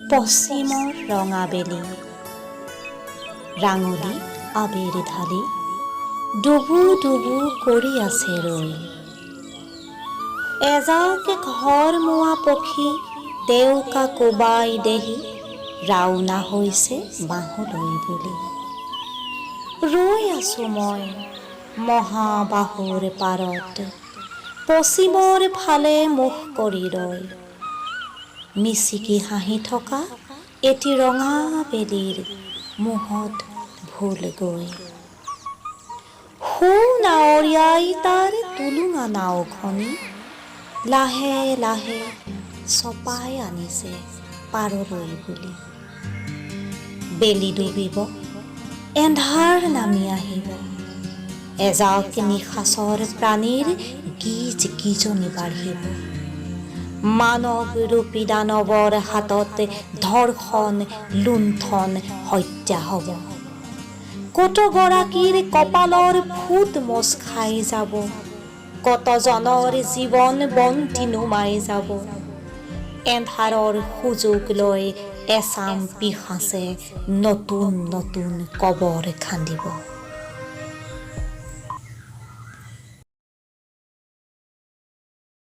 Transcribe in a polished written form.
পশ্চিমৰ ৰঙা বেলি ৰাঙলী আবেলি ঢালি ডুবু ডুবু কৰি আছে ৰৈ এজাকে ঘৰ মোৱা পক্ষী দেউকা কোবাই দেহি ৰাওনা হৈছে বাঁহলৈ বুলি ৰৈ আছো মই মহাবাহুৰ পাৰত পশ্চিমৰ ফালে মুখ কৰি ৰৈ মিচিকি হাঁহি থকা এটি ৰঙা বেলিৰ মুহত ভুল গৈ সু নাৱৰীয়াই তাৰ টুলুঙা নাওখনি লাহে লাহে চপাই আনিছে পাৰলৈ বুলি বেলি ডুবিব এন্ধাৰ নামি আহিব এজাক নিশাচৰ প্ৰাণীৰ গীজ গীজনি বাঢ়িব মানৱ ৰূপী দানৱৰ হাতত ধৰ্ষণ লুণ্ঠন হত্যা হ'ব কতগৰাকীৰ কপালৰ ফুট মোচ খাই যাব কতজনৰ জীৱন বন্তি নুমাই যাব এন্ধাৰৰ সুযোগ লৈ এচাম পিশাচে নতুন নতুন কবৰ খান্দিব